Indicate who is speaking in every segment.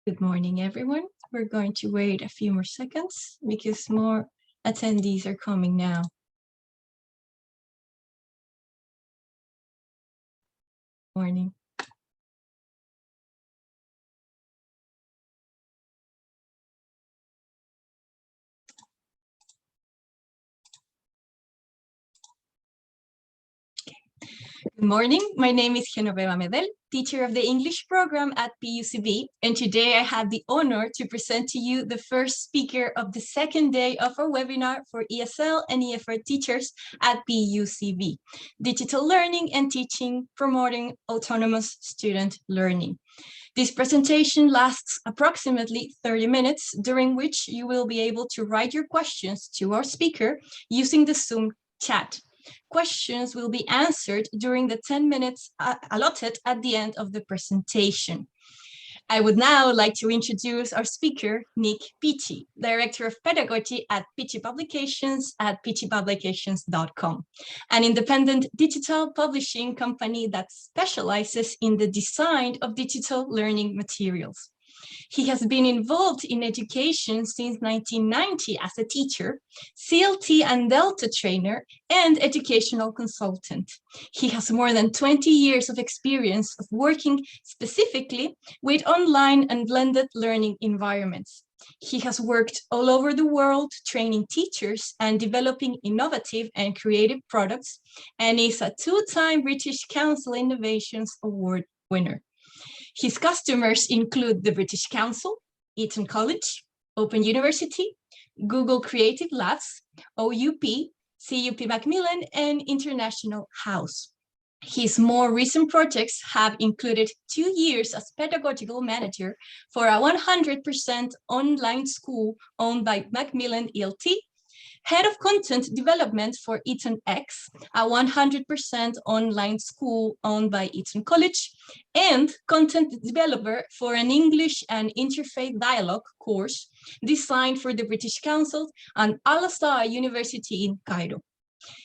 Speaker 1: Good morning, everyone. We're going to wait a few more seconds because more attendees are coming now. Morning. Good morning. My name is Genoveva Medel, teacher of the English program at PUCV, and today I have the honor to present to you the first speaker of the second day of our webinar for ESL and EFR teachers at PUCV, Digital Learning and Teaching, Promoting Autonomous Student Learning. This presentation lasts approximately 30 minutes, during which you will be able to write your questions to our speaker using the Zoom chat. Questions will be answered during the 10 minutes allotted at the end of the presentation. I would now like to introduce our speaker, Nik Peachey, Director of Pedagogy at Peachey Publications at peacheypublications.com, an independent digital publishing company that specializes in the design of digital learning materials. He has been involved in education since 1990 as a teacher, CLT and Delta trainer, and educational consultant. He has more than 20 years of experience of working specifically with online and blended learning environments. He has worked all over the world training teachers and developing innovative and creative products, and is a two-time British Council Innovations Award winner. His customers include the British Council, Eton College, Open University, Google Creative Labs, OUP, CUP Macmillan, and International House. His more recent projects have included 2 years as pedagogical manager for a 100% online school owned by Macmillan ELT, Head of Content Development for Eton X, a 100% online school owned by Eton College, and Content Developer for an English and Interfaith Dialogue course designed for the British Council and Al-Azhar University in Cairo.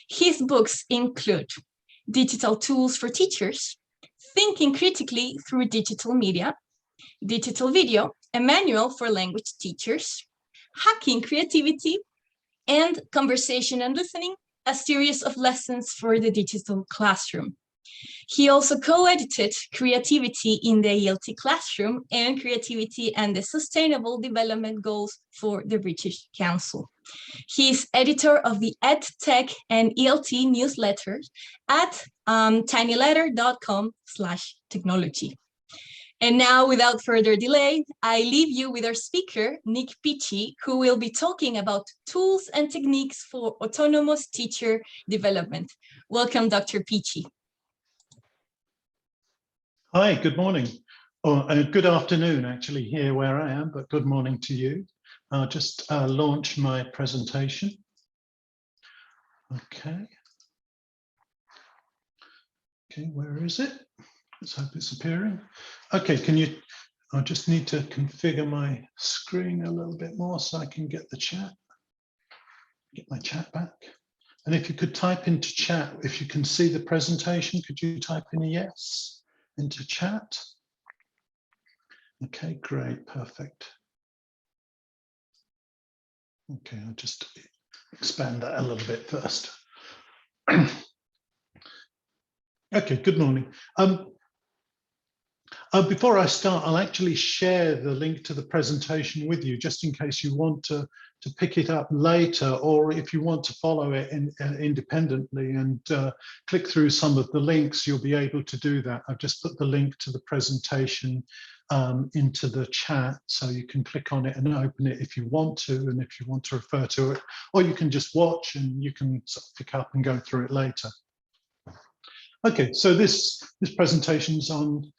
Speaker 1: His books include Digital Tools for Teachers, Thinking Critically Through Digital Media, Digital Video, a Manual for Language Teachers, Hacking Creativity, and Conversation and Listening, a series of lessons for the digital classroom. He also co-edited Creativity in the ELT Classroom and Creativity and the Sustainable Development Goals for the British Council. He is editor of the EdTech and ELT newsletters at tinyletter.com/technology. And now, without further delay, I leave you with our speaker, Nik Peachey, who will be talking about tools and techniques for autonomous teacher development. Welcome, Dr. Peachey.
Speaker 2: Hi, good morning. Good afternoon, actually, here where I am, but good morning to you. I'll just launch my presentation. Okay, where is it? Let's hope it's appearing. Okay, I just need to configure my screen a little bit more so I can get my chat back. And if you could type into chat, if you can see the presentation, could you type in a yes into chat? Okay, great, perfect. Okay, I'll just expand that a little bit first. Okay, good morning. Before I start, I'll actually share the link to the presentation with you, just in case you want to pick it up later, or if you want to follow it independently and click through some of the links, you'll be able to do that. I've just put the link to the presentation into the chat, so you can click on it and open it if you want to, and if you want to refer to it, or you can just watch and you can sort of pick up and go through it later. Okay, so this presentation's on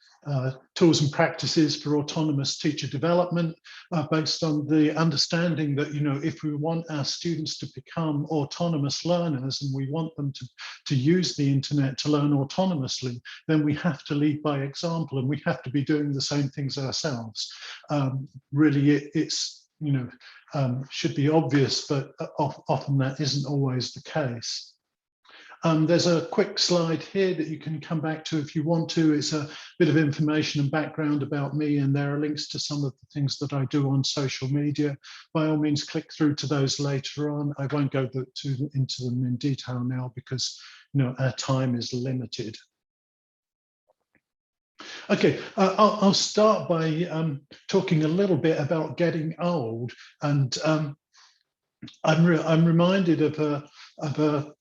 Speaker 2: tools and practices for autonomous teacher development, based on the understanding that, if we want our students to become autonomous learners and we want them to use the internet to learn autonomously, then we have to lead by example and we have to be doing the same things ourselves. Really, it's should be obvious, but often that isn't always the case. There's a quick slide here that you can come back to if you want to. It's a bit of information and background about me, and there are links to some of the things that I do on social media. By all means, click through to those later on. I won't go into them in detail now because our time is limited. Okay, I'll start by talking a little bit about getting old, and I'm reminded of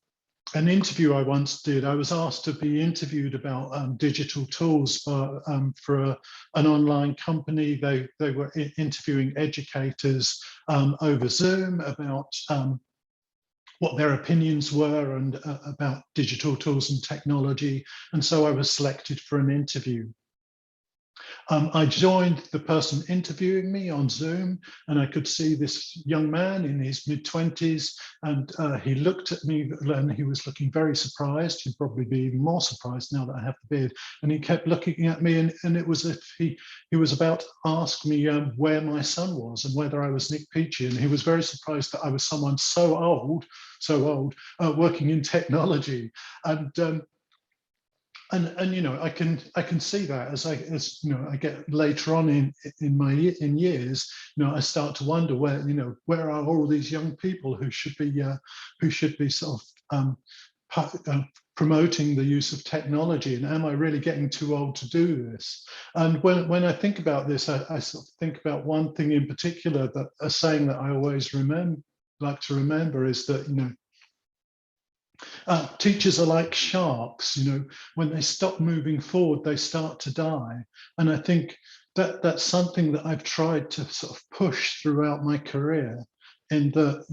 Speaker 2: an interview I once did. I was asked to be interviewed about digital tools for an online company. They were interviewing educators over Zoom about what their opinions were and about digital tools and technology. And so I was selected for an interview. I joined the person interviewing me on Zoom, and I could see this young man in his mid-20s, and he looked at me and he was looking very surprised. He'd probably be even more surprised now that I have the beard. And he kept looking at me, and it was as if he was about to ask me where my son was and whether I was Nik Peachey. And he was very surprised that I was someone so old, working in technology. And I can see that as I get later on in years, I start to wonder where are all these young people who should be sort of promoting the use of technology, and am I really getting too old to do this? And when I think about this, I sort of think about one thing in particular, that a saying that I always like to remember is that teachers are like sharks. When they stop moving forward, they start to die. And I think that's something that I've tried to sort of push throughout my career, in that,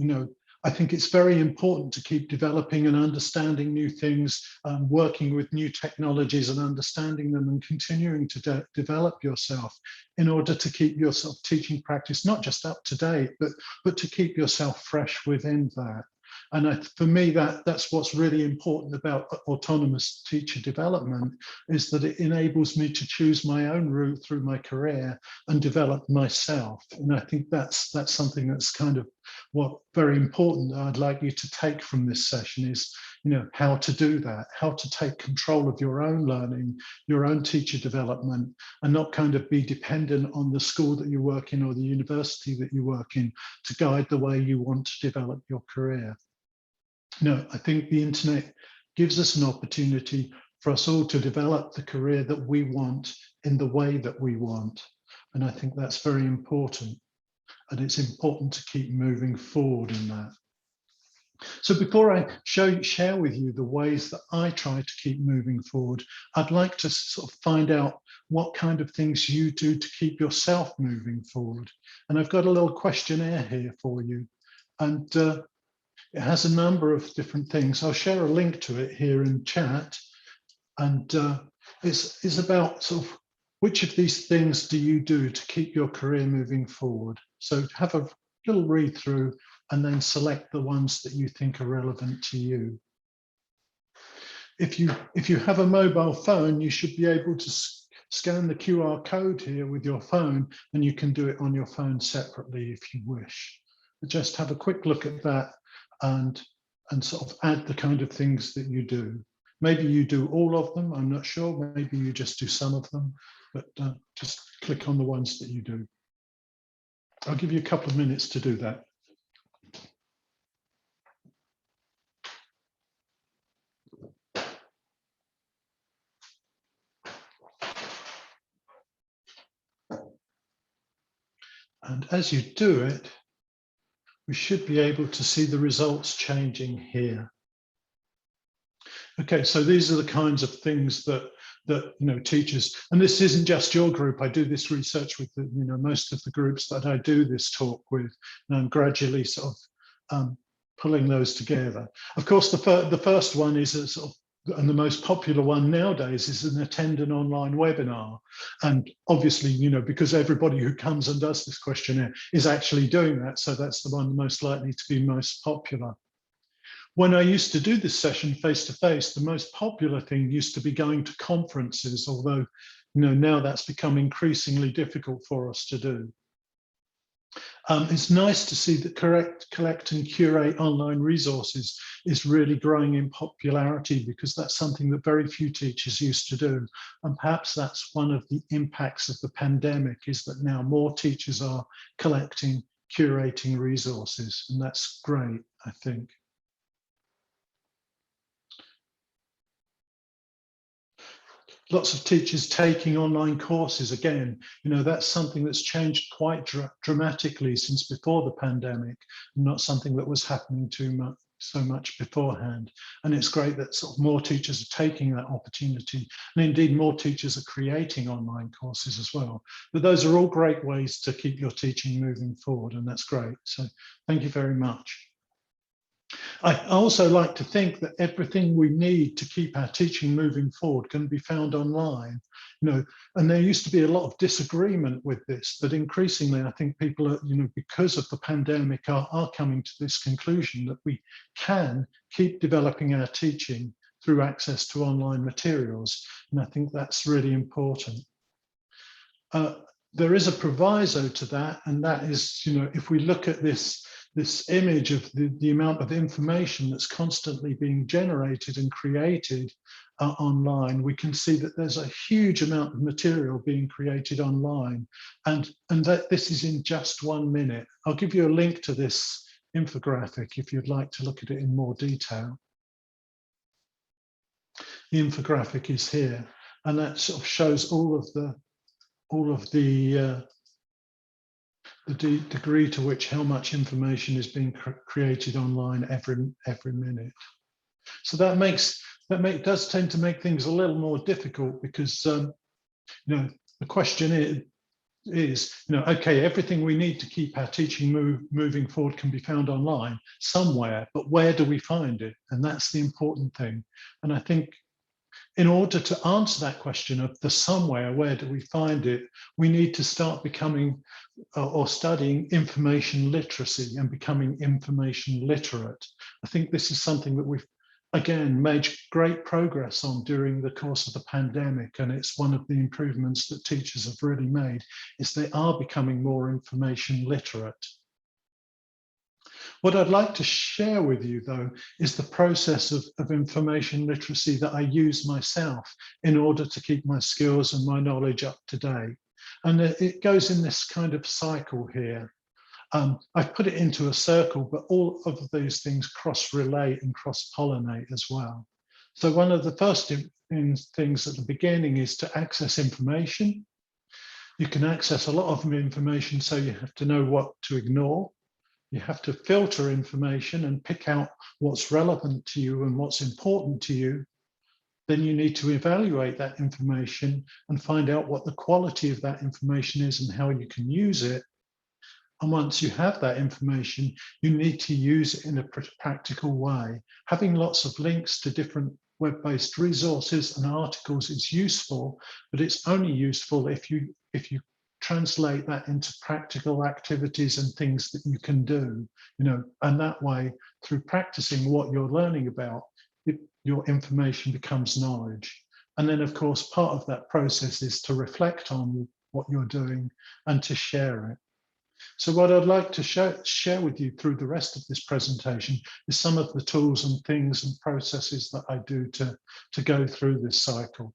Speaker 2: I think it's very important to keep developing and understanding new things, working with new technologies and understanding them, and continuing to develop yourself in order to keep your sort of teaching practice not just up to date, but to keep yourself fresh within that. And for me, that's what's really important about autonomous teacher development, is that it enables me to choose my own route through my career and develop myself. And I think that's something that's kind of very important that I'd like you to take from this session, is how to do that, how to take control of your own learning, your own teacher development, and not kind of be dependent on the school that you work in or the university that you work in to guide the way you want to develop your career. I think the internet gives us an opportunity for us all to develop the career that we want in the way that we want. And I think that's very important. And it's important to keep moving forward in that. So before I share with you the ways that I try to keep moving forward, I'd like to sort of find out what kind of things you do to keep yourself moving forward. And I've got a little questionnaire here for you. And it has a number of different things. I'll share a link to it here in chat. And it's about sort of which of these things do you do to keep your career moving forward? So have a little read through and then select the ones that you think are relevant to you. If you have a mobile phone, you should be able to scan the QR code here with your phone, and you can do it on your phone separately if you wish. But just have a quick look at that and sort of add the kind of things that you do. Maybe you do all of them, I'm not sure. Maybe you just do some of them, but just click on the ones that you do. I'll give you a couple of minutes to do that. And as you do it, we should be able to see the results changing here. Okay, so these are the kinds of things that teachers, and this isn't just your group. I do this research with most of the groups that I do this talk with, and I'm gradually sort of pulling those together. Of course, the first one is a sort of, and the most popular one nowadays is attend an online webinar. And obviously, because everybody who comes and does this questionnaire is actually doing that, so that's the one most likely to be most popular. When I used to do this session face-to-face, the most popular thing used to be going to conferences, although now that's become increasingly difficult for us to do. It's nice to see that collect and curate online resources is really growing in popularity, because that's something that very few teachers used to do. And perhaps that's one of the impacts of the pandemic, is that now more teachers are collecting, curating resources, and that's great, I think. Lots of teachers taking online courses again. That's something that's changed quite dramatically since before the pandemic, not something that was happening so much beforehand. And it's great that sort of more teachers are taking that opportunity, and indeed more teachers are creating online courses as well. But those are all great ways to keep your teaching moving forward, and that's great. So thank you very much. I also like to think that everything we need to keep our teaching moving forward can be found online, and there used to be a lot of disagreement with this, but increasingly I think people are, because of the pandemic, are coming to this conclusion that we can keep developing our teaching through access to online materials, and I think that's really important. There is a proviso to that, and that is, if we look at this image of the amount of information that's constantly being generated and created online, we can see that there's a huge amount of material being created online, and that this is in just 1 minute. I'll give you a link to this infographic if you'd like to look at it in more detail. The infographic is here, and that sort of shows all of the degree to which how much information is being created online every minute. So that does tend to make things a little more difficult, because the question is, okay, everything we need to keep our teaching moving forward can be found online somewhere, but where do we find it? And that's the important thing. And I think in order to answer that question of the somewhere, where do we find it, we need to start becoming or studying information literacy and becoming information literate. I think this is something that we've, again, made great progress on during the course of the pandemic, and it's one of the improvements that teachers have really made, is they are becoming more information literate. What I'd like to share with you, though, is the process of information literacy that I use myself in order to keep my skills and my knowledge up to date. And it goes in this kind of cycle here. I've put it into a circle, but all of these things cross-relate and cross-pollinate as well. So one of the first things at the beginning is to access information. You can access a lot of information, so you have to know what to ignore. You have to filter information and pick out what's relevant to you and what's important to you. Then you need to evaluate that information and find out what the quality of that information is and how you can use it. And once you have that information, you need to use it in a practical way. Having lots of links to different web-based resources and articles is useful, but it's only useful if you translate that into practical activities and things that you can do, and that way, through practicing what you're learning about, your information becomes knowledge. And then, of course, part of that process is to reflect on what you're doing and to share it. So what I'd like to share with you through the rest of this presentation is some of the tools and things and processes that I do to go through this cycle.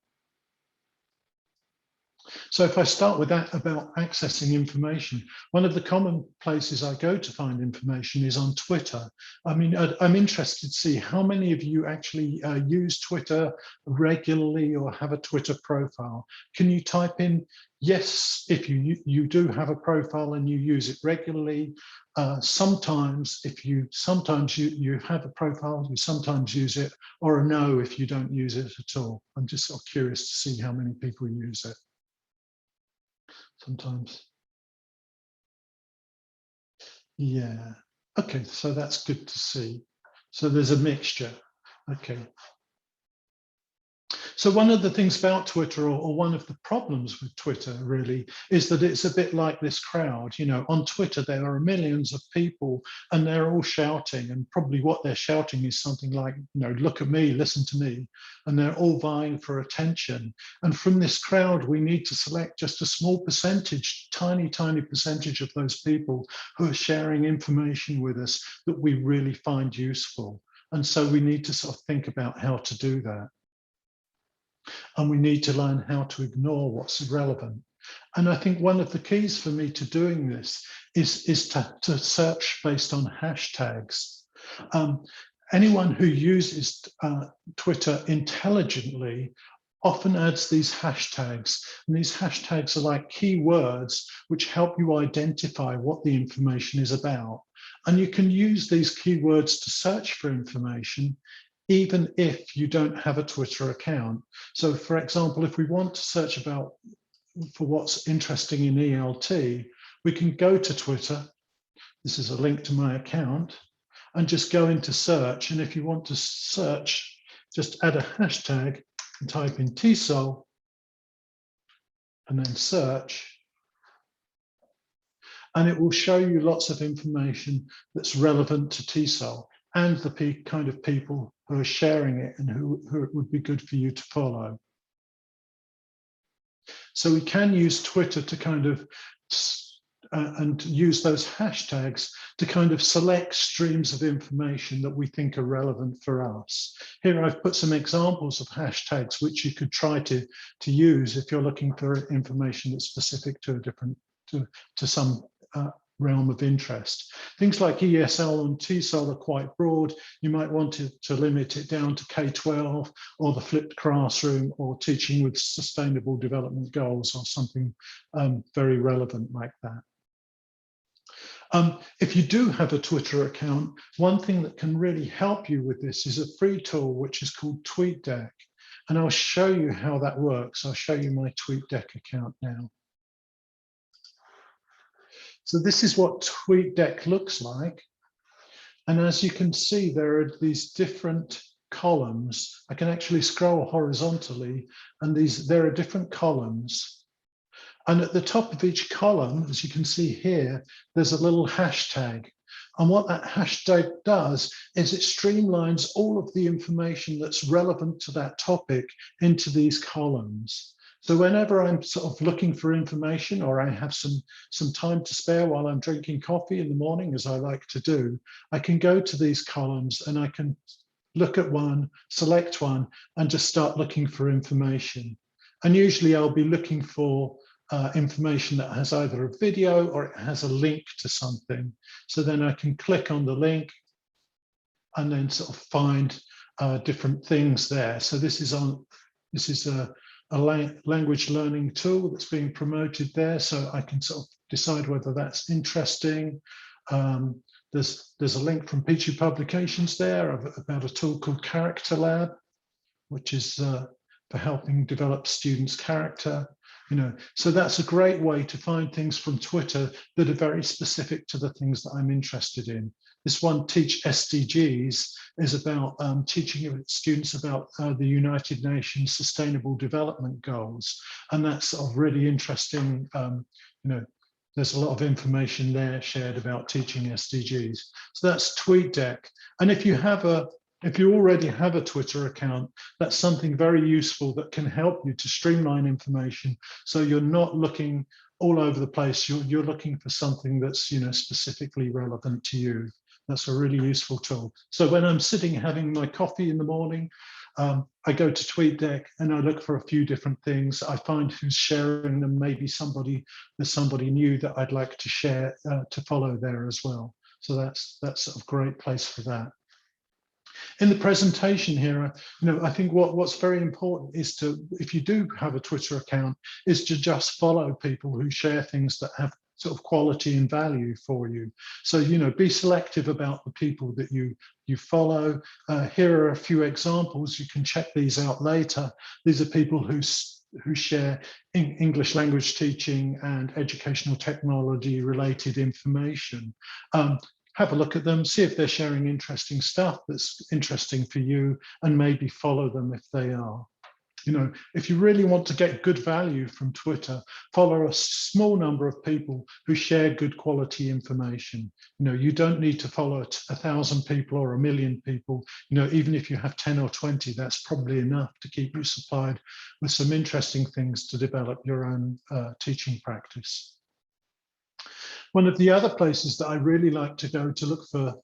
Speaker 2: So if I start with that about accessing information, one of the common places I go to find information is on Twitter. I mean, I'm interested to see how many of you actually use Twitter regularly or have a Twitter profile. Can you type in yes if you do have a profile and you use it regularly? Sometimes you have a profile, you sometimes use it, or a no if you don't use it at all. I'm just sort of curious to see how many people use it. Sometimes. Yeah. Okay, so that's good to see. So there's a mixture. Okay. So one of the things about Twitter, or one of the problems with Twitter really, is that it's a bit like this crowd. You know, on Twitter, there are millions of people and they're all shouting, and probably what they're shouting is something like, you know, look at me, listen to me, and they're all vying for attention. And from this crowd, we need to select just a small percentage, tiny percentage of those people who are sharing information with us that we really find useful. And so we need to sort of think about how to do that. And we need to learn how to ignore what's irrelevant. And I think one of the keys for me to doing this is to search based on hashtags. Anyone who uses Twitter intelligently often adds these hashtags. And these hashtags are like keywords which help you identify what the information is about. And you can use these keywords to search for information even if you don't have a Twitter account. So for example, if we want to search for what's interesting in ELT, we can go to Twitter. This is a link to my account, and just go into search. And if you want to search, just add a hashtag and type in TESOL and then search. And it will show you lots of information that's relevant to TESOL and the kind of people who are sharing it and who it would be good for you to follow. So we can use Twitter to kind of, and use those hashtags to kind of select streams of information that we think are relevant for us. Here I've put some examples of hashtags which you could try to use if you're looking for information that's specific to a different, to some realm of interest. Things like ESL and TESOL are quite broad. You might want to limit it down to K-12 or the flipped classroom or teaching with sustainable development goals or something very relevant like that. If you do have a Twitter account, one thing that can really help you with this is a free tool which is called Tweetdeck. And I'll show you how that works. I'll show you my Tweetdeck account now. So this is what Tweetdeck looks like. And as you can see, there are these different columns. I can actually scroll horizontally, and there are different columns. And at the top of each column, as you can see here, there's a little hashtag. And what that hashtag does is it streamlines all of the information that's relevant to that topic into these columns. So whenever I'm sort of looking for information, or I have some time to spare while I'm drinking coffee in the morning, as I like to do, I can go to these columns and I can look at one, select one, and just start looking for information. And usually I'll be looking for information that has either a video or it has a link to something. So then I can click on the link and then sort of find different things there. So this is a language learning tool that's being promoted there, so I can sort of decide whether that's interesting. There's a link from Peachey Publications there about a tool called Character Lab, which is for helping develop students' character. You know, so that's a great way to find things from Twitter that are very specific to the things that I'm interested in. This one, Teach SDGs, is about teaching students about the United Nations Sustainable Development Goals. And that's sort of really interesting. You know, there's a lot of information there shared about teaching SDGs. So that's Tweetdeck. And if you already have a Twitter account, that's something very useful that can help you to streamline information. So you're not looking all over the place. You're looking for something that's, you know, specifically relevant to you. That's a really useful tool. So when I'm sitting having my coffee in the morning, I go to Tweetdeck and I look for a few different things. I find who's sharing them. Maybe there's somebody new that I'd like to share, to follow there as well. So that's sort of a great place for that. In the presentation here, you know, I think what's very important is to, if you do have a Twitter account, is to just follow people who share things that have sort of quality and value for you. So, you know, be selective about the people that you follow. Here are a few examples. You can check these out later. These are people who share English language teaching and educational technology related information. Have a look at them, see if they're sharing interesting stuff that's interesting for you, and maybe follow them if they are. You know, if you really want to get good value from Twitter, follow a small number of people who share good quality information. You know, you don't need to follow 1,000 people or 1,000,000 people. You know, even if you have 10 or 20, that's probably enough to keep you supplied with some interesting things to develop your own teaching practice. One of the other places that I really like to go to look for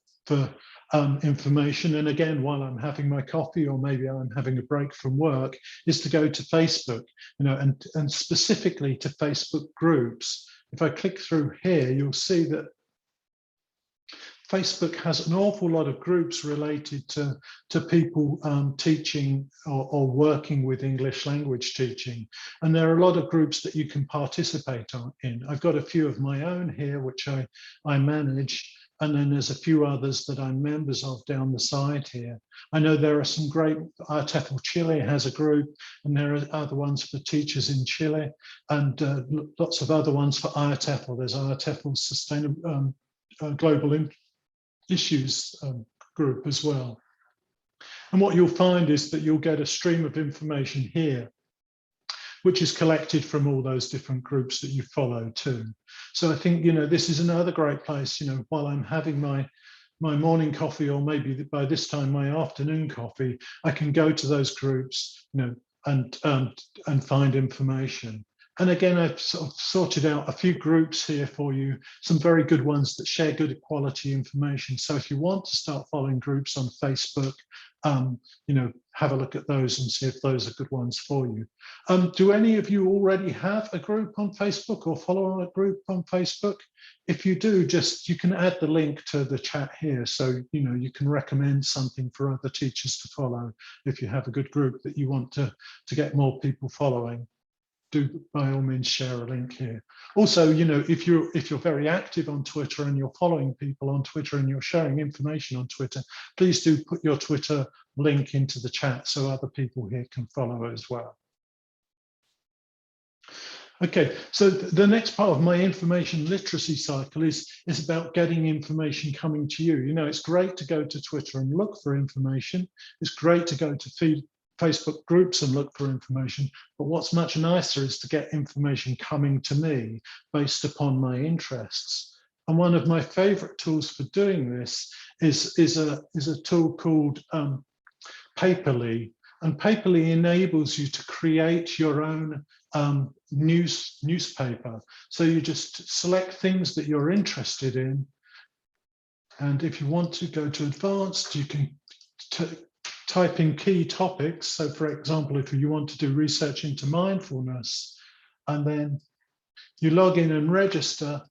Speaker 2: information, and again, while I'm having my coffee or maybe I'm having a break from work, is to go to Facebook, you know, and specifically to Facebook groups. If I click through here, you'll see that Facebook has an awful lot of groups related to people teaching or working with English language teaching. And there are a lot of groups that you can participate in. I've got a few of my own here, which I manage. And then there's a few others that I'm members of down the side here. I know there are some great, IATEFL Chile has a group, and there are other ones for teachers in Chile, and lots of other ones for IATEFL. There's IATEFL Sustainable Global Issues group as well. And what you'll find is that you'll get a stream of information here, which is collected from all those different groups that you follow too. So I think, you know, this is another great place, you know, while I'm having my morning coffee, or maybe by this time my afternoon coffee, I can go to those groups, you know, and find information. And again, I've sort of sorted out a few groups here for you, some very good ones that share good quality information. So if you want to start following groups on Facebook, you know, have a look at those and see if those are good ones for you. Do any of you already have a group on Facebook or follow a group on Facebook? If you do, you can add the link to the chat here. So, you know, you can recommend something for other teachers to follow if you have a good group that you want to get more people following. Do by all means share a link here. Also, you know, if you're very active on Twitter and you're following people on Twitter and you're sharing information on Twitter, please do put your Twitter link into the chat so other people here can follow as well. Okay, so the next part of my information literacy cycle is about getting information coming to you. You know, it's great to go to Twitter and look for information. It's great to go to Facebook groups and look for information, but what's much nicer is to get information coming to me based upon my interests. And one of my favorite tools for doing this is a tool called Paperly. And Paperly enables you to create your own newspaper. So you just select things that you're interested in. And if you want to go to advanced, you can type in key topics. So for example, if you want to do research into mindfulness, and then you log in and register,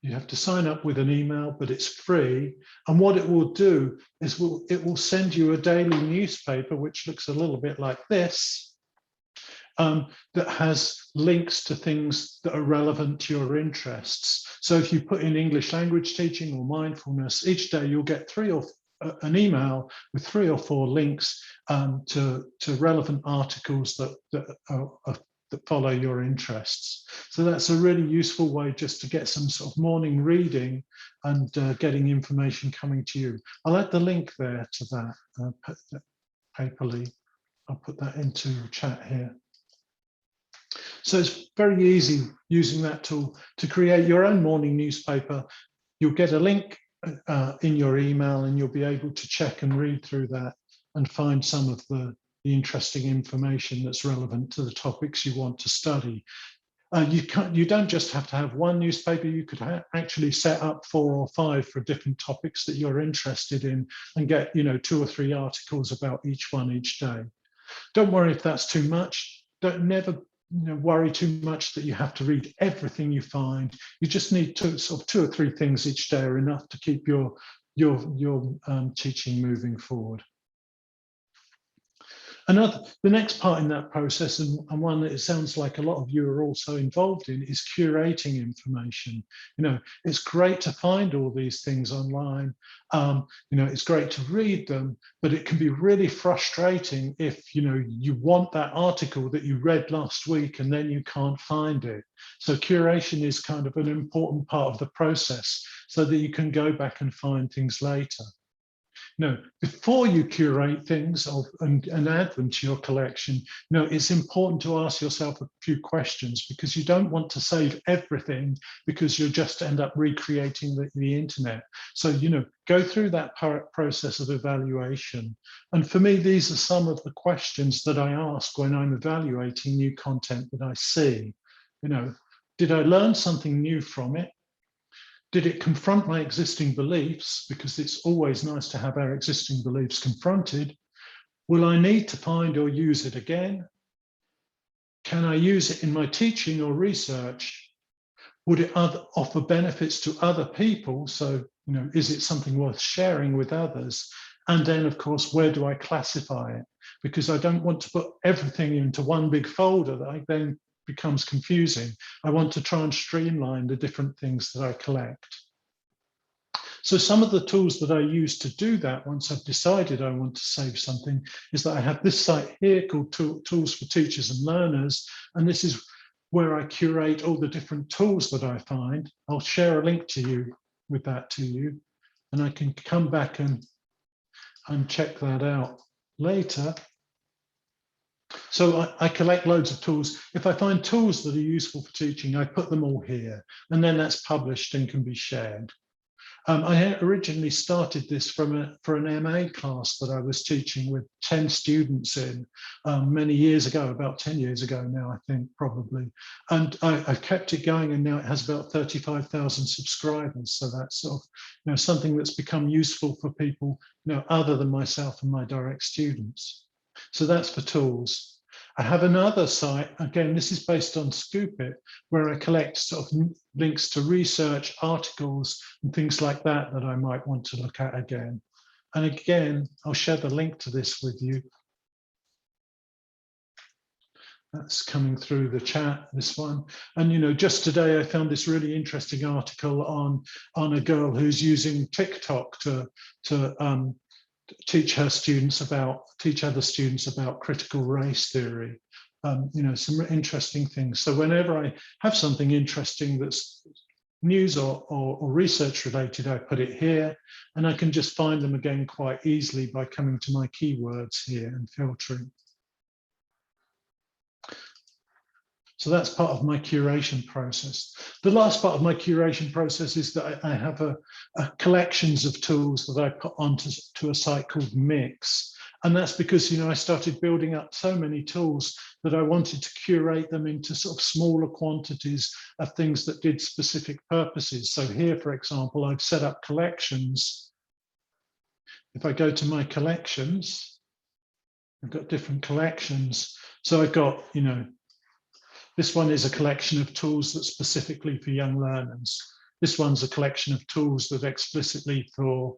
Speaker 2: you have to sign up with an email, but it's free. And what it will do is it will send you a daily newspaper, which looks a little bit like this, that has links to things that are relevant to your interests. So if you put in English language teaching or mindfulness, each day you'll get an email with 3 or 4 links to relevant articles that follow your interests. So that's a really useful way just to get some sort of morning reading and getting information coming to you. I'll add the link there to that Paperly. I'll put that into chat here. So it's very easy using that tool to create your own morning newspaper. You'll get a link in your email, and you'll be able to check and read through that and find some of the interesting information that's relevant to the topics you want to study. You don't just have to have one newspaper. You could actually set up 4 or 5 for different topics that you're interested in and get, you know, 2 or 3 articles about each one each day. Don't worry if that's too much. Never worry too much that you have to read everything you find. You just need 2 or 3 things each day are enough to keep your teaching moving forward. The next part in that process, and one that it sounds like a lot of you are also involved in, is curating information. You know, it's great to find all these things online. You know, it's great to read them, but it can be really frustrating if, you know, you want that article that you read last week and then you can't find it. So curation is kind of an important part of the process so that you can go back and find things later. before you curate things and add them to your collection, it's important to ask yourself a few questions, because you don't want to save everything, because you'll just end up recreating the internet. So, go through that process of evaluation. And for me, these are some of the questions that I ask when I'm evaluating new content that I see. Did I learn something new from it? Did it confront my existing beliefs? Because it's always nice to have our existing beliefs confronted. Will I need to find or use it again? Can I use it in my teaching or research? Would it offer benefits to other people? So, is it something worth sharing with others? And then, of course, where do I classify it? Because I don't want to put everything into one big folder that then becomes confusing. I want to try and streamline the different things that I collect. So some of the tools that I use to do that, once I've decided I want to save something, is that I have this site here called Tools for Teachers and Learners. And this is where I curate all the different tools that I find. I'll share a link to you with that to you, and I can come back and check that out later. So I collect loads of tools. If I find tools that are useful for teaching, I put them all here, and then that's published and can be shared. I originally started this for an MA class that I was teaching with 10 students in many years ago, about 10 years ago now, I think, probably. And I've kept it going, and now it has about 35,000 subscribers. So that's sort of, something that's become useful for people, other than myself and my direct students. So that's for tools. I have another site, again, this is based on Scoop.it, where I collect sort of links to research, articles, and things like that that I might want to look at again. And again, I'll share the link to this with you. That's coming through the chat, this one. And, just today, I found this really interesting article on a girl who's using TikTok to teach other students about critical race theory. Some interesting things. So whenever I have something interesting that's news or research related, I put it here, and I can just find them again quite easily by coming to my keywords here and filtering. So that's part of my curation process. The last part of my curation process is that I have a collections of tools that I put onto a site called Mix. And that's because, I started building up so many tools that I wanted to curate them into sort of smaller quantities of things that did specific purposes. So here, for example, I've set up collections. If I go to my collections, I've got different collections. So I've got, this one is a collection of tools that's specifically for young learners. This one's a collection of tools that explicitly for,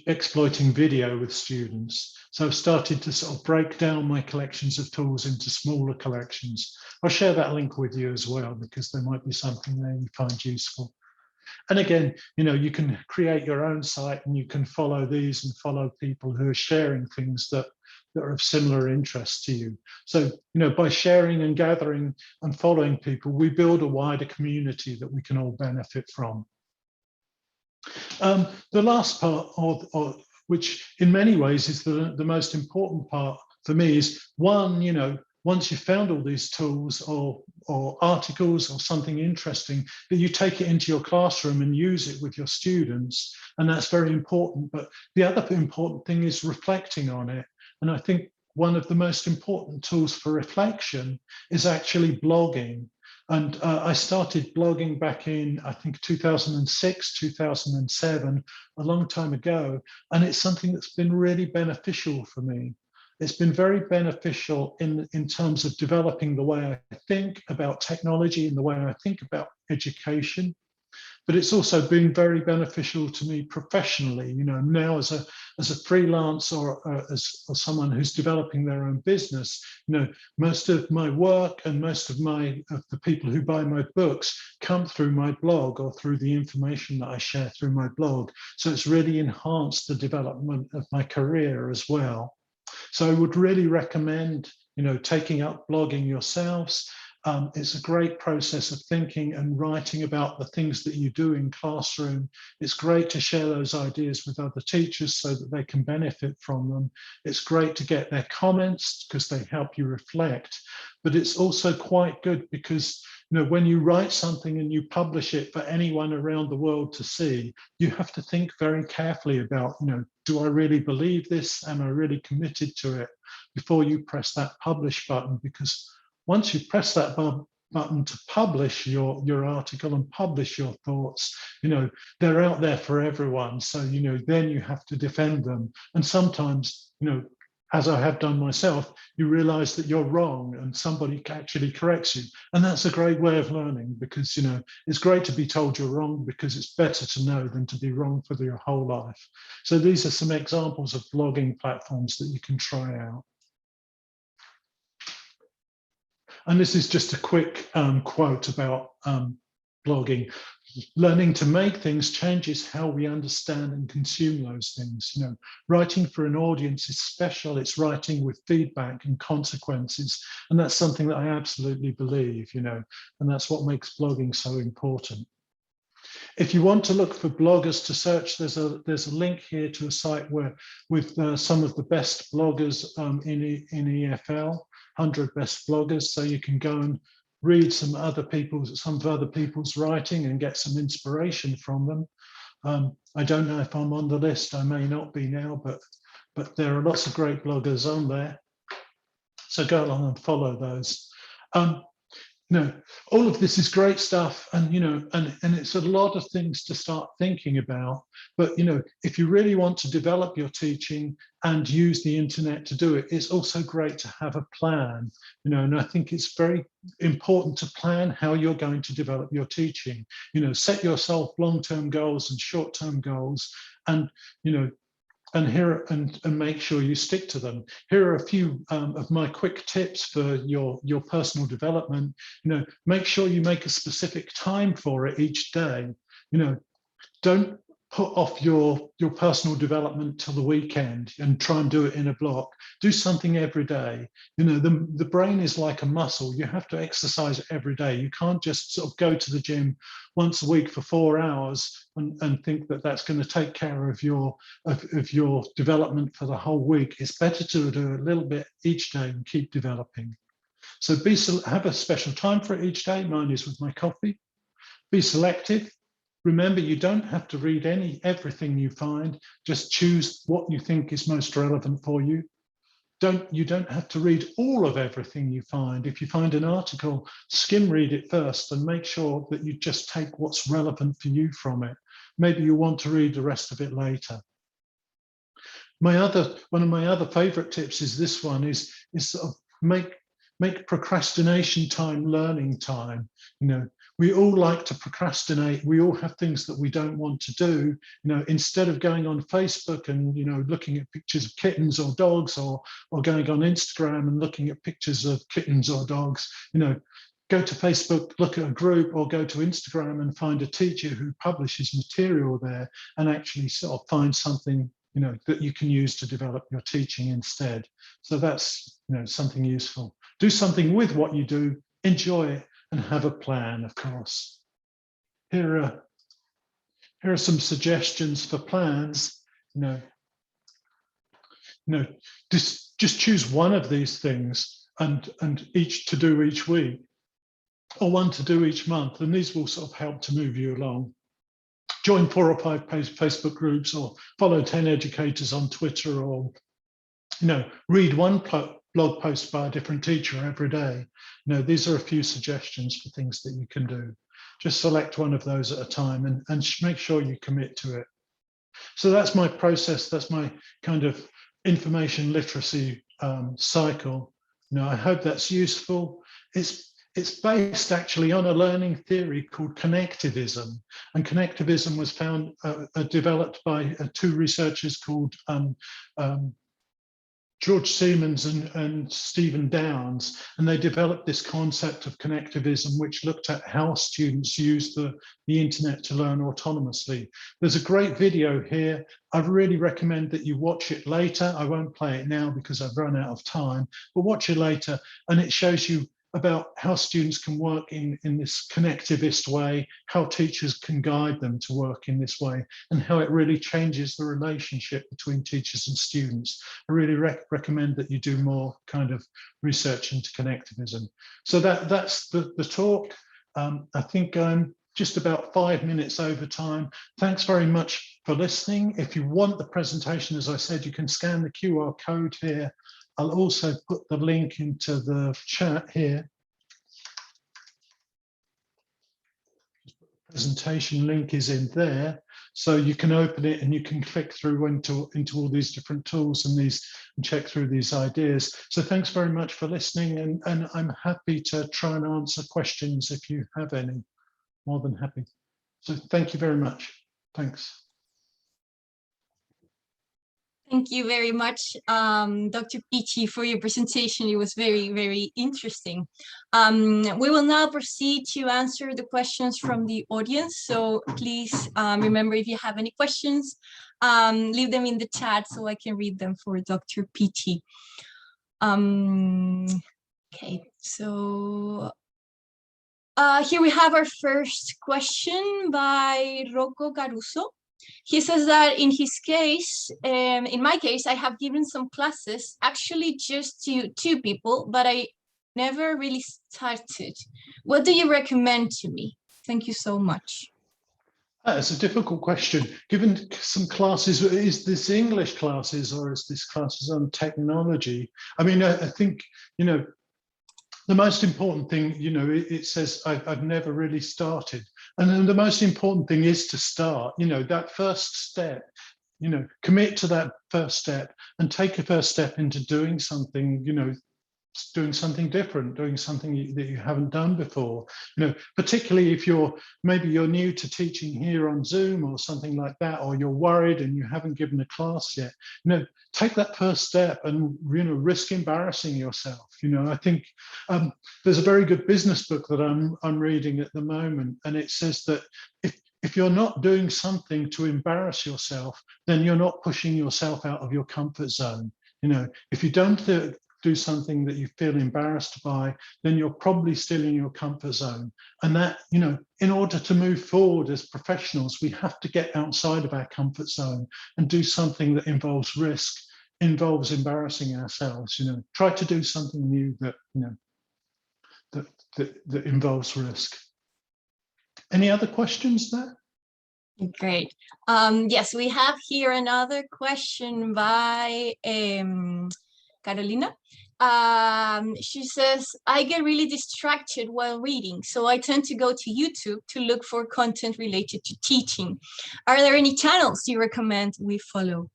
Speaker 2: exploiting video with students. So I've started to sort of break down my collections of tools into smaller collections. I'll share that link with you as well, because there might be something there you find useful. And again, you can create your own site, and you can follow these and follow people who are sharing things that are of similar interest to you. So, by sharing and gathering and following people, we build a wider community that we can all benefit from. The last part, which in many ways is the most important part for me, is one, once you've found all these tools or articles or something interesting, that you take it into your classroom and use it with your students. And that's very important. But the other important thing is reflecting on it. And I think one of the most important tools for reflection is actually blogging. And I started blogging back in, I think, 2006, 2007, a long time ago. And it's something that's been really beneficial for me. It's been very beneficial in terms of developing the way I think about technology and the way I think about education. But it's also been very beneficial to me professionally, now as a freelance or as someone who's developing their own business. Most of my work and most of the people who buy my books come through my blog or through the information that I share through my blog. So it's really enhanced the development of my career as well. So I would really recommend, taking up blogging yourselves. It's a great process of thinking and writing about the things that you do in classroom. It's great to share those ideas with other teachers so that they can benefit from them. It's great to get their comments because they help you reflect. But it's also quite good because, you know, when you write something and you publish it for anyone around the world to see, you have to think very carefully about, you know, do I really believe this? Am I really committed to it? Before you press that publish button, because once you press that button to publish your article and publish your thoughts, you know, they're out there for everyone. So, you know, then you have to defend them. And sometimes, you know, as I have done myself, you realize that you're wrong and somebody actually corrects you. And that's a great way of learning because, you know, it's great to be told you're wrong because it's better to know than to be wrong for your whole life. So these are some examples of blogging platforms that you can try out. And this is just a quick quote about blogging. Learning to make things changes how we understand and consume those things. You know, writing for an audience is special. It's writing with feedback and consequences. And that's something that I absolutely believe, you know, and that's what makes blogging so important. If you want to look for bloggers to search, there's a link here to a site where with some of the best bloggers in EFL, 100 best bloggers, so you can go and read some of other people's writing and get some inspiration from them. I don't know if I'm on the list, I may not be now, but there are lots of great bloggers on there. So go along and follow those. You know, all of this is great stuff, and you know, and it's a lot of things to start thinking about. But you know, if you really want to develop your teaching and use the internet to do it, it's also great to have a plan. You know, and I think it's very important to plan how you're going to develop your teaching. You know, set yourself long-term goals and short-term goals, and you know, and make sure you stick to them. Here are a few of my quick tips for your personal development. You know, make sure you make a specific time for it each day. You know, don't put off your personal development till the weekend and try and do it in a block. Do something every day. You know, the brain is like a muscle. You have to exercise it every day. You can't just sort of go to the gym once a week for 4 hours and think that that's going to take care of your development for the whole week. It's better to do a little bit each day and keep developing. So have a special time for it each day. Mine is with my coffee. Be selective. Remember, you don't have to read everything you find. Just choose what you think is most relevant for you. You don't have to read all of everything you find. If you find an article, skim read it first and make sure that you just take what's relevant for you from it. Maybe you want to read the rest of it later. One of my other favorite tips is this one, is sort of make procrastination time learning time. You know, we all like to procrastinate. We all have things that we don't want to do. You know, instead of going on Facebook and, you know, looking at pictures of kittens or dogs, or going on Instagram and looking at pictures of kittens or dogs, you know, go to Facebook, look at a group, or go to Instagram and find a teacher who publishes material there and actually sort of find something, you know, that you can use to develop your teaching instead. So that's, you know, something useful. Do something with what you do, enjoy it, and have a plan, of course. Here are some suggestions for plans. You know, just choose one of these things and each to do each week, or one to do each month, and these will sort of help to move you along. Join 4 or 5 Facebook groups, or follow 10 educators on Twitter, or, you know, read one blog post by a different teacher every day. You know, these are a few suggestions for things that you can do. Just select one of those at a time and make sure you commit to it. So that's my process. That's my kind of information literacy cycle. You know, I hope that's useful. It's based actually on a learning theory called Connectivism, and Connectivism was developed by 2 researchers called George Siemens and Stephen Downes, and they developed this concept of connectivism, which looked at how students use the internet to learn autonomously. There's a great video here. I really recommend that you watch it later. I won't play it now because I've run out of time, but watch it later, and it shows you about how students can work in this connectivist way, how teachers can guide them to work in this way, and how it really changes the relationship between teachers and students. I really recommend that you do more kind of research into connectivism. So that's the talk. I think I'm just about 5 minutes over time. Thanks very much for listening. If you want the presentation, as I said, you can scan the QR code here. I'll also put the link into the chat here. The presentation link is in there, so you can open it and you can click through into all these different tools and check through these ideas. So thanks very much for listening, and I'm happy to try and answer questions if you have any. More than happy. So thank you very much. Thanks.
Speaker 1: Thank you very much, Dr. Peachey, for your presentation. It was very, very interesting. We will now proceed to answer the questions from the audience. So please remember, if you have any questions, leave them in the chat so I can read them for Dr. Peachey. Okay, so here we have our first question by Rocco Caruso. He says that in his case, in my case, I have given some classes actually just to 2 people, but I never really started. What do you recommend to me? Thank you so much.
Speaker 2: It's a difficult question. Given some classes, is this English classes or is this classes on technology? I mean, I think, you know, the most important thing, you know, it says I've never really started. And then the most important thing is to start, you know, that first step, you know, commit to that first step and take a first step into doing something, you know, doing something different, doing something that you haven't done before, you know, particularly if maybe you're new to teaching here on Zoom or something like that, or you're worried and you haven't given a class yet, you know, take that first step and, you know, risk embarrassing yourself. You know, I think there's a very good business book that I'm reading at the moment, and it says that if you're not doing something to embarrass yourself, then you're not pushing yourself out of your comfort zone. You know, if you don't do something that you feel embarrassed by, then you're probably still in your comfort zone. And that, you know, in order to move forward as professionals, we have to get outside of our comfort zone and do something that involves risk, involves embarrassing ourselves. You know, try to do something new that, you know, that involves risk. Any other questions there?
Speaker 1: Great. Yes, we have here another question by Carolina. She says, I get really distracted while reading, so I tend to go to YouTube to look for content related to teaching. Are there any channels you recommend we follow?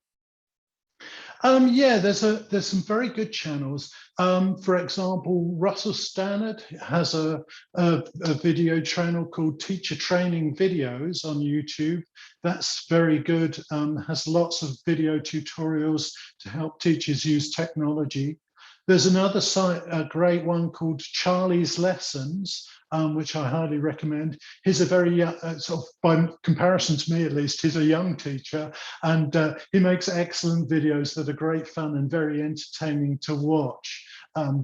Speaker 2: Yeah, there's some very good channels. For example, Russell Stannard has a video channel called Teacher Training Videos on YouTube. That's very good. Has lots of video tutorials to help teachers use technology. There's another site, a great one called Charlie's Lessons, which I highly recommend. He's a very, sort of, by comparison to me at least, he's a young teacher, and he makes excellent videos that are great fun and very entertaining to watch.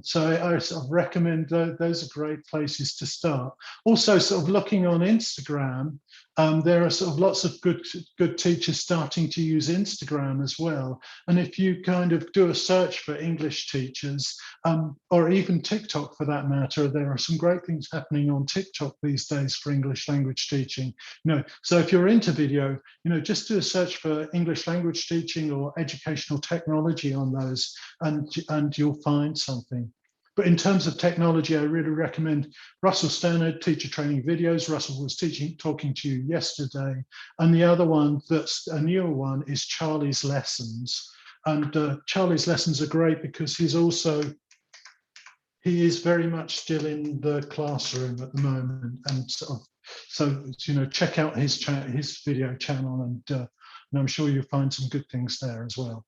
Speaker 2: So I sort of recommend those are great places to start. Also, sort of looking on Instagram, there are sort of lots of good teachers starting to use Instagram as well. And if you kind of do a search for English teachers, or even TikTok for that matter, there are some great things happening on TikTok these days for English language teaching. You know, so if you're into video, you know, just do a search for English language teaching or educational technology on those, and you'll find something. But in terms of technology, I really recommend Russell Stannard, Teacher Training Videos. Russell was talking to you yesterday. And the other one that's a newer one is Charlie's Lessons. And Charlie's Lessons are great because he is very much still in the classroom at the moment. And so you know, check out his video channel, and I'm sure you'll find some good things there as well.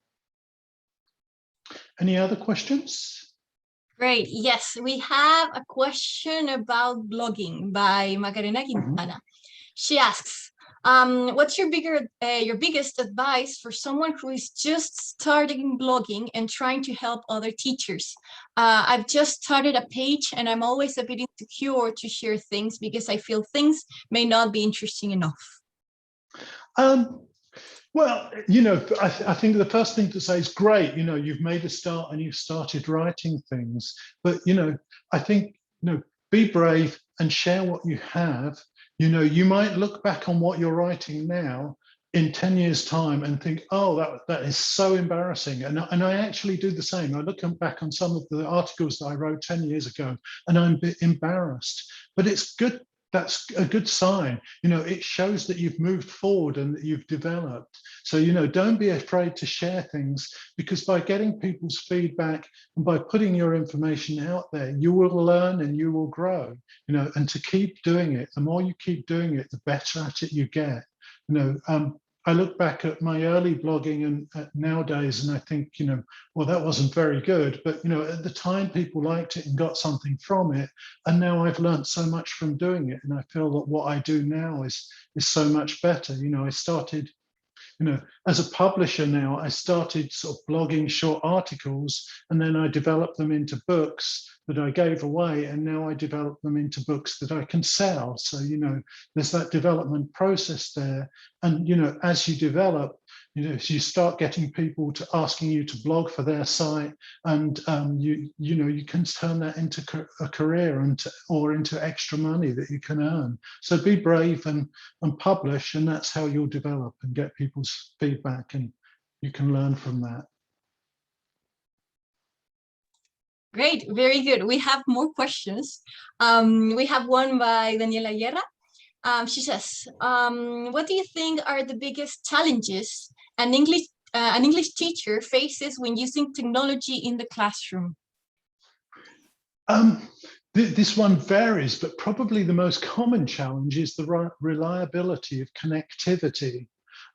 Speaker 2: Any other questions?
Speaker 1: Great. Yes, we have a question about blogging by Macarena Quintana. She asks, What's your biggest advice for someone who is just starting blogging and trying to help other teachers? I've just started a page and I'm always a bit insecure to share things because I feel things may not be interesting enough.
Speaker 2: Well, you know, I think the first thing to say is great, you know, you've made a start and you've started writing things, but, you know, I think, you know, be brave and share what you have. You know, you might look back on what you're writing now in 10 years' time and think, oh, that is so embarrassing. And I actually do the same. I look back on some of the articles that I wrote 10 years ago and I'm a bit embarrassed, but it's good. That's a good sign. You know, it shows that you've moved forward and that you've developed. So, you know, don't be afraid to share things, because by getting people's feedback and by putting your information out there, you will learn and you will grow, you know, and to keep doing it. The more you keep doing it, the better at it you get. You know, I look back at my early blogging and nowadays, and I think, you know, well, that wasn't very good, but, you know, at the time people liked it and got something from it. And now I've learned so much from doing it. And I feel that what I do now is so much better. You know, I started, you know, as a publisher now, I started sort of blogging short articles, and then I developed them into books that I gave away, and now I develop them into books that I can sell. So, you know, there's that development process there. And, you know, as you develop, you know, you start getting people to asking you to blog for their site, and you know, you can turn that into a career or into extra money that you can earn. So be brave and publish, and that's how you'll develop and get people's feedback, and you can learn from that.
Speaker 1: Great, very good. We have more questions. We have one by Daniela Guerra. She says, what do you think are the biggest challenges an English teacher faces when using technology in the classroom?
Speaker 2: This one varies, but probably the most common challenge is the reliability of connectivity.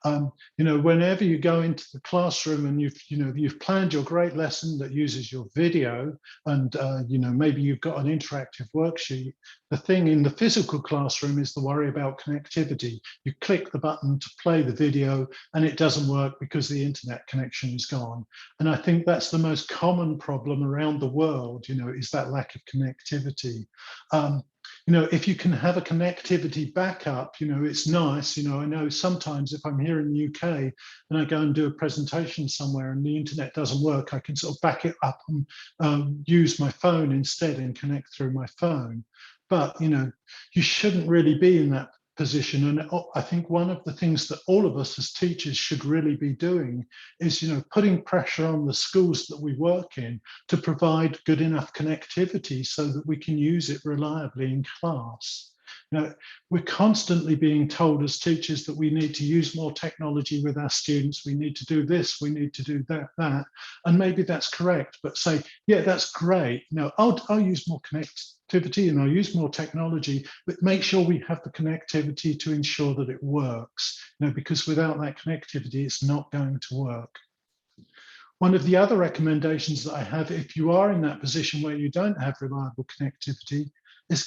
Speaker 2: You know, whenever you go into the classroom and you've planned your great lesson that uses your video, and you know, maybe you've got an interactive worksheet, the thing in the physical classroom is the worry about connectivity. You click the button to play the video and it doesn't work because the internet connection is gone. And I think that's the most common problem around the world, you know, is that lack of connectivity. You know, if you can have a connectivity backup, you know, it's nice. You know, I know sometimes if I'm here in the UK and I go and do a presentation somewhere and the internet doesn't work, I can sort of back it up and use my phone instead and connect through my phone. But, you know, you shouldn't really be in that position. And I think one of the things that all of us as teachers should really be doing is, you know, putting pressure on the schools that we work in to provide good enough connectivity so that we can use it reliably in class. You know, we're constantly being told as teachers that we need to use more technology with our students. We need to do this, we need to do that. And maybe that's correct, but say, yeah, that's great. You know, I'll use more connectivity and I'll use more technology, but make sure we have the connectivity to ensure that it works. You know, because without that connectivity, it's not going to work. One of the other recommendations that I have, if you are in that position where you don't have reliable connectivity, is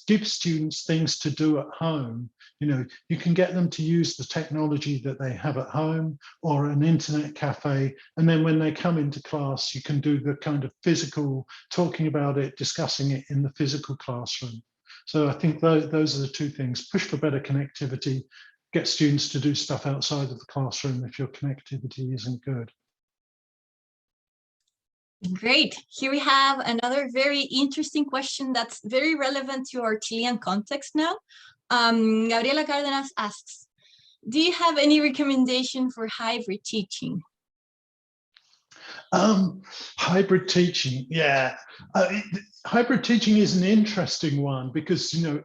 Speaker 2: give students things to do at home. You know, you can get them to use the technology that they have at home or an internet cafe. And then when they come into class, you can do the kind of physical, talking about it, discussing it in the physical classroom. So I think those are the two things: push for better connectivity, get students to do stuff outside of the classroom if your connectivity isn't good.
Speaker 1: Great. Here we have another very interesting question that's very relevant to our Chilean context now. Gabriela Cárdenas asks, do you have any recommendation for hybrid teaching?
Speaker 2: Hybrid teaching, yeah. Hybrid teaching is an interesting one because, you know,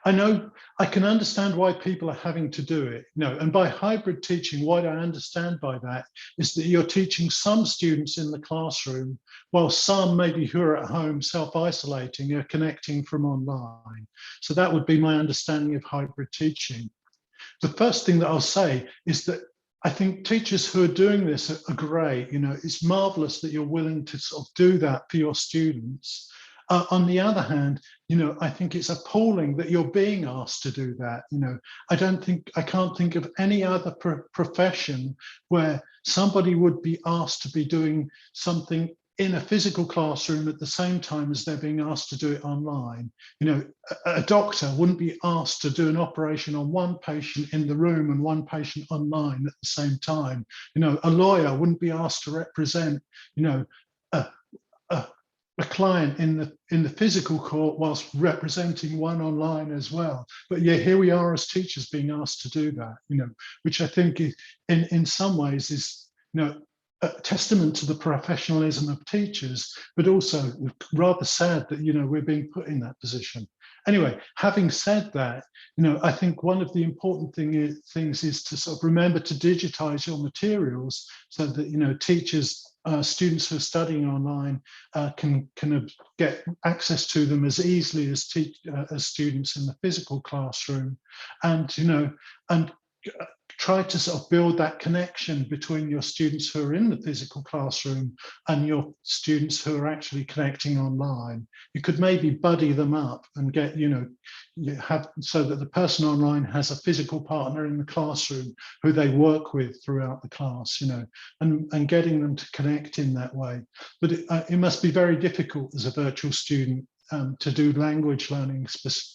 Speaker 2: I know I can understand why people are having to do it. You know, and by hybrid teaching, what I understand by that is that you're teaching some students in the classroom, while some maybe who are at home self-isolating are connecting from online. So that would be my understanding of hybrid teaching. The first thing that I'll say is that I think teachers who are doing this are great. You know, it's marvelous that you're willing to sort of do that for your students. On the other hand, I think it's appalling that you're being asked to do that. I can't think of any other profession where somebody would be asked to be doing something in a physical classroom at the same time as they're being asked to do it online. A doctor wouldn't be asked to do an operation on one patient in the room and one patient online at the same time. A lawyer wouldn't be asked to represent, a client in the physical court whilst representing one online as well. But yeah, here we are as teachers being asked to do that, which I think in some ways is, a testament to the professionalism of teachers, but also rather sad that, we're being put in that position. Anyway, having said that, I think one of the important things is to sort of remember to digitize your materials so that, teachers, students who are studying online can get access to them as easily as students in the physical classroom, and try to sort of build that connection between your students who are in the physical classroom and your students who are actually connecting online. You could maybe buddy them up and get, have so that the person online has a physical partner in the classroom who they work with throughout the class, and getting them to connect in that way. But it must be very difficult as a virtual student to do language learning,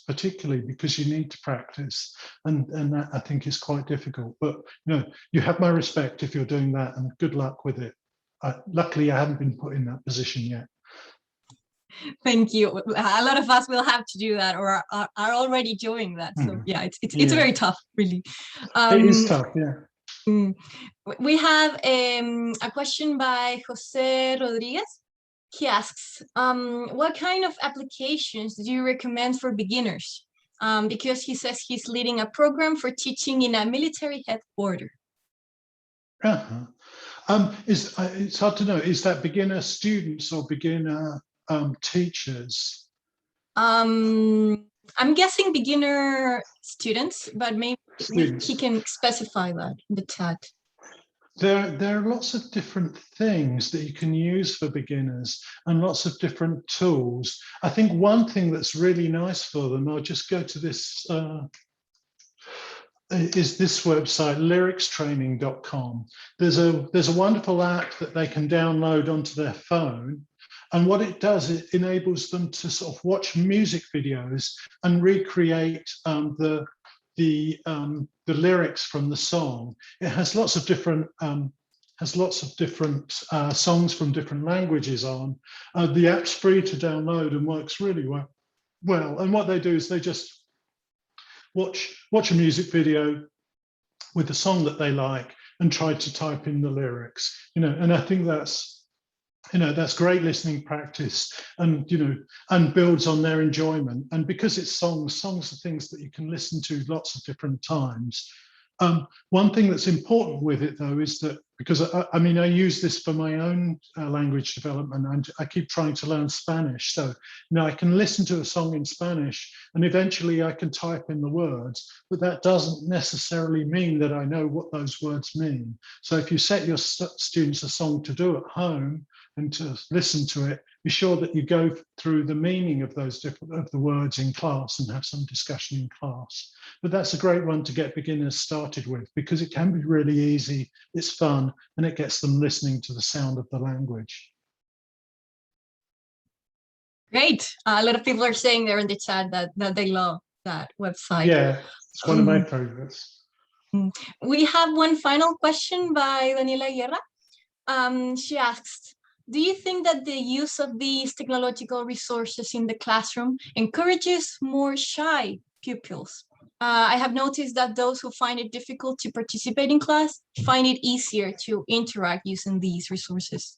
Speaker 2: particularly because you need to practice, and that I think is quite difficult. But you have my respect if you're doing that, and good luck with it. Luckily, I haven't been put in that position yet.
Speaker 1: Thank you. A lot of us will have to do that, or are already doing that. So yeah, it's very tough, really.
Speaker 2: It is tough, yeah.
Speaker 1: We have a question by Jose Rodriguez. He asks, what kind of applications do you recommend for beginners? Because he says he's leading a program for teaching in a military headquarters.
Speaker 2: It's hard to know. Is that beginner students or beginner teachers?
Speaker 1: I'm guessing beginner students, but maybe he can specify that in the chat.
Speaker 2: There are lots of different things that you can use for beginners and lots of different tools. I think one thing that's really nice for them, I'll just go to this, is this website, lyricstraining.com. There's a wonderful app that they can download onto their phone. And what it does, it enables them to sort of watch music videos and recreate the lyrics from the song. It has lots of different songs from different languages on. The app's free to download and works really well. And what they do is they just watch a music video with the song that they like and try to type in the lyrics. And I think that's great listening practice, and and builds on their enjoyment. And because it's songs are things that you can listen to lots of different times. One thing that's important with it, though, is that because I use this for my own language development, and I keep trying to learn Spanish. So I can listen to a song in Spanish and eventually I can type in the words, but that doesn't necessarily mean that I know what those words mean. So if you set your students a song to do at home and to listen to it, be sure that you go through the meaning of those of the words in class and have some discussion in class. But that's a great one to get beginners started with, because it can be really easy, it's fun, and it gets them listening to the sound of the language.
Speaker 1: Great. A lot of people are saying there in the chat that they love that website.
Speaker 2: Yeah, it's one of my favorites.
Speaker 1: We have one final question by Daniela Guerra. She asks, do you think that the use of these technological resources in the classroom encourages more shy pupils? I have noticed that those who find it difficult to participate in class find it easier to interact using these resources.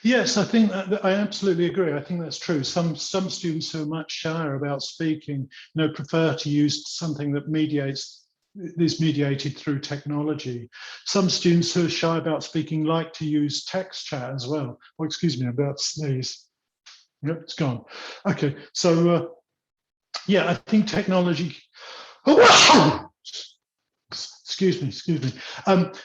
Speaker 2: Yes, I think I absolutely agree. I think that's true. Some students who are much shyer about speaking, prefer to use something that is mediated through technology. Some students who are shy about speaking like to use text chat as well. Oh, excuse me, I'm about to sneeze. Yep, it's gone. Okay, so yeah, I think technology. excuse me.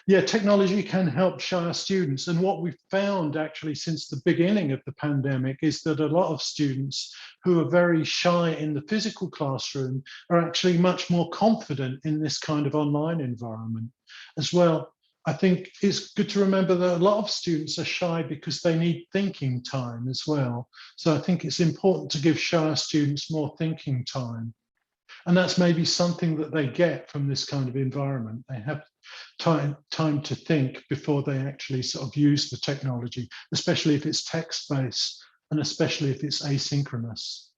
Speaker 2: Yeah, technology can help shy students. And what we've found actually since the beginning of the pandemic is that a lot of students who are very shy in the physical classroom are actually much more confident in this kind of online environment as well. I think it's good to remember that a lot of students are shy because they need thinking time as well. So I think it's important to give shy students more thinking time. And that's maybe something that they get from this kind of environment. They have time to think before they actually sort of use the technology, especially if it's text-based and especially if it's asynchronous.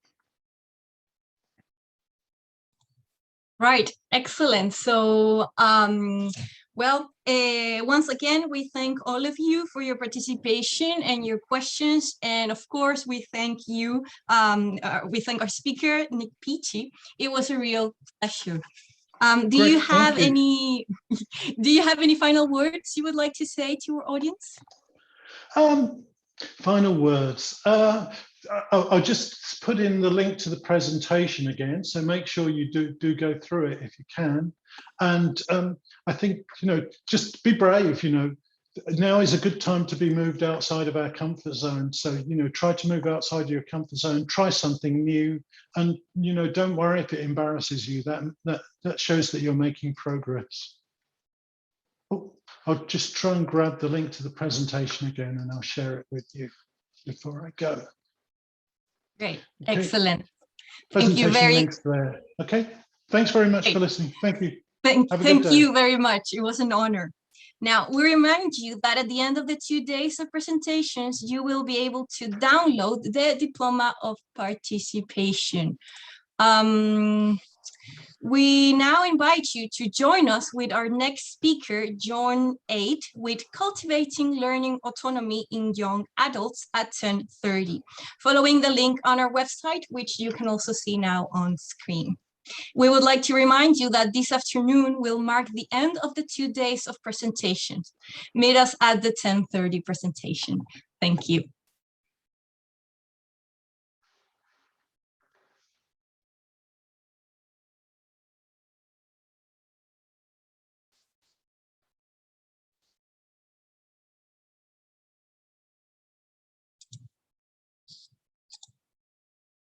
Speaker 1: Right, excellent. So, once again, we thank all of you for your participation and your questions. And of course, we thank you. We thank our speaker, Nik Peachey. It was a real pleasure. Do you have any final words you would like to say to our audience?
Speaker 2: Final words. I'll just put in the link to the presentation again, so make sure you do go through it if you can. And I think, just be brave. Now is a good time to be moved outside of our comfort zone. So, try to move outside your comfort zone, try something new, and, don't worry if it embarrasses you. That shows that you're making progress. Oh, I'll just try and grab the link to the presentation again, and I'll share it with you before I go.
Speaker 1: Great,
Speaker 2: okay.
Speaker 1: Excellent.
Speaker 2: Presentation links there. Okay, thanks very much for listening. Thank you.
Speaker 1: Thank you very much. It was an honor. Now, we remind you that at the end of the 2 days of presentations, you will be able to download the Diploma of Participation. We now invite you to join us with our next speaker, John 8, with Cultivating Learning Autonomy in Young Adults at 10:30, following the link on our website, which you can also see now on screen. We would like to remind you that this afternoon will mark the end of the 2 days of presentations. Meet us at the 10:30 presentation. Thank you.